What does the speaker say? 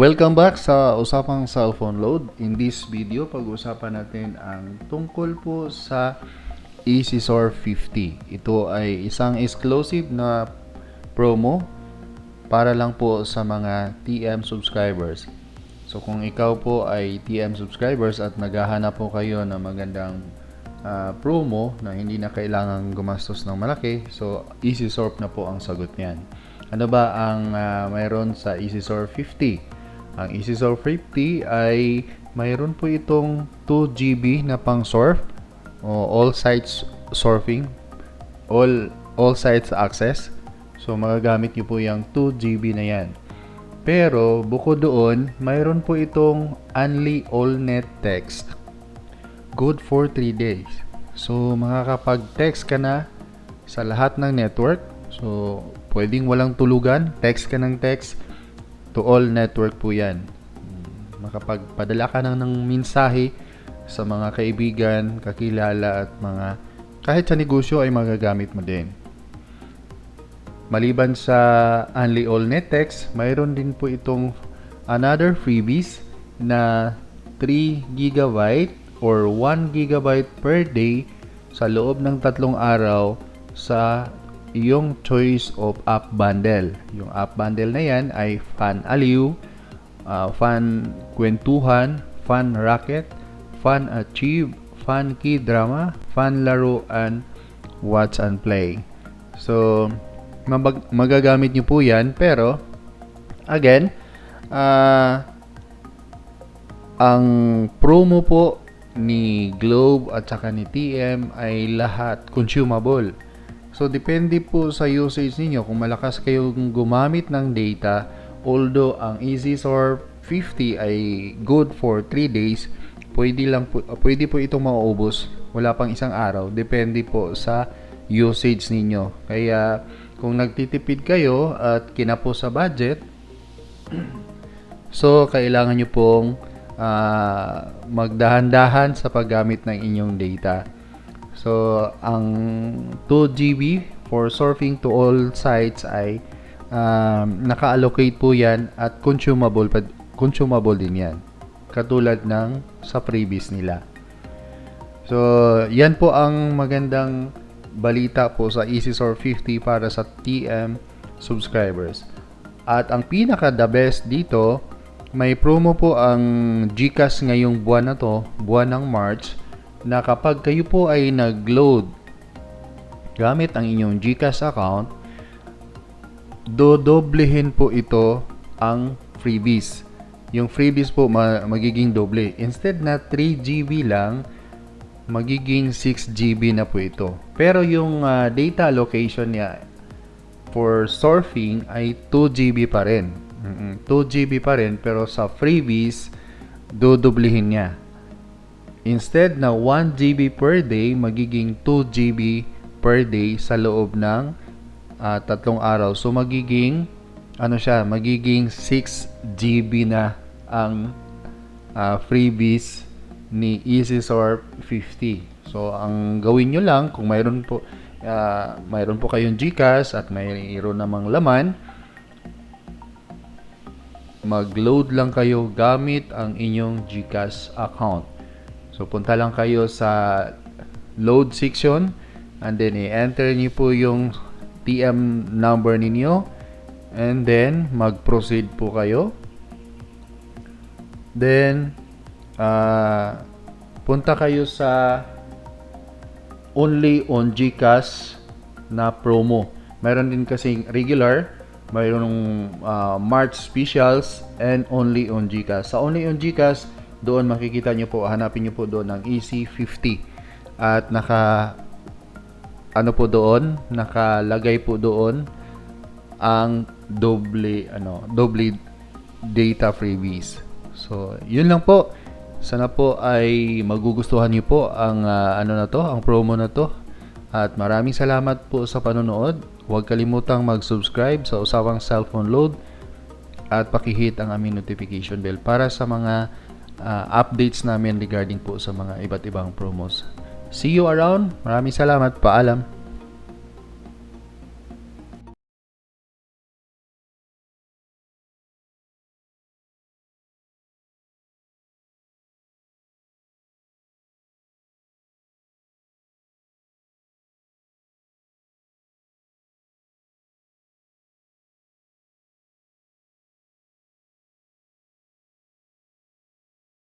Welcome back sa Usapang Cellphone Load. In this video, pag-usapan natin ang tungkol po sa EasySoar 50. Ito ay isang exclusive na promo para lang po sa mga TM subscribers. So kung ikaw po ay TM subscribers at naghahanap po kayo ng magandang promo na hindi na kailangang gumastos ng malaki, so EasySoar na po ang sagot niyan. Ano ba ang mayroon sa EasySoar 50? Ang EasySoar 50 ay mayroon po itong 2 GB na pang surf o all sites surfing, all sites access. So magagamit niyo po yung 2 GB na yan. Pero bukod doon, mayroon po itong only all net text. Good for 3 days. So makakapag-text ka na sa lahat ng network. So pwedeng walang tulugan, text ka ng text to all network po yan. Makapagpadala ka ng mensahe sa mga kaibigan, kakilala at mga kahit sa negosyo ay magagamit mo din. Maliban sa only all net text, mayroon din po itong another freebies na 3 GB or 1 GB per day sa loob ng 3 araw sa iyong choice of app bundle. Yung app bundle na yan ay Fun Aliw, Fun Kwentuhan, Fun Racket, Fun Achieve, Fun K-Drama, Fun Laruan, Watch and Play. So, magagamit nyo po yan, pero again, ang promo po ni Globe at saka ni TM ay lahat consumable. So, depende po sa usage ninyo. Kung malakas kayong gumamit ng data, although ang EasySoar 50 ay good for 3 days, pwede po itong mauubos. Wala pang isang araw. Depende po sa usage ninyo. Kaya, kung nagtitipid kayo at kinapo sa budget, so, kailangan nyo pong magdahan-dahan sa paggamit ng inyong data. So, ang 2 GB for surfing to all sites ay naka-allocate po yan at consumable din yan. Katulad ng sa freebies nila. So, yan po ang magandang balita po sa EasySoar 50 para sa TM subscribers. At ang pinaka-the best dito, may promo po ang GCash ngayong buwan na to, buwan ng March, na kapag kayo po ay nag-load gamit ang inyong GCash account, dodoblehin po ito ang freebies. Yung freebies po magiging doble. Instead na 3 GB lang, magiging 6 GB na po ito. Pero yung data allocation niya for surfing ay 2 GB pa rin. 2 GB pa rin, pero sa freebies, dodoblehin niya. Instead na 1 GB per day, magiging 2 GB per day sa loob ng 3 araw. So magiging magiging 6 GB na ang freebies ni EasySoar 50. So ang gawin nyo lang, kung mayroon po kayong GCash at mayroon namang laman, mag-load lang kayo gamit ang inyong GCash account. So, punta lang kayo sa load section and then i-enter niyo po yung TM number ninyo and then mag-proceed po kayo. Then, punta kayo sa only on GCash na promo. Mayroon din kasing regular, mayroong March specials and only on GCash. Sa only on GCash, doon makikita nyo po, hanapin nyo po doon ng EC50 at nakalagay po doon ang doble data freebies. So, yun lang po. Sana po ay magugustuhan nyo po ang ang promo na to. At maraming salamat po sa panonood. Huwag kalimutang mag-subscribe sa Usapang Cellphone Load at pakihit ang aming notification bell para sa mga updates namin regarding po sa mga iba't ibang promos. See you around. Maraming salamat. Paalam.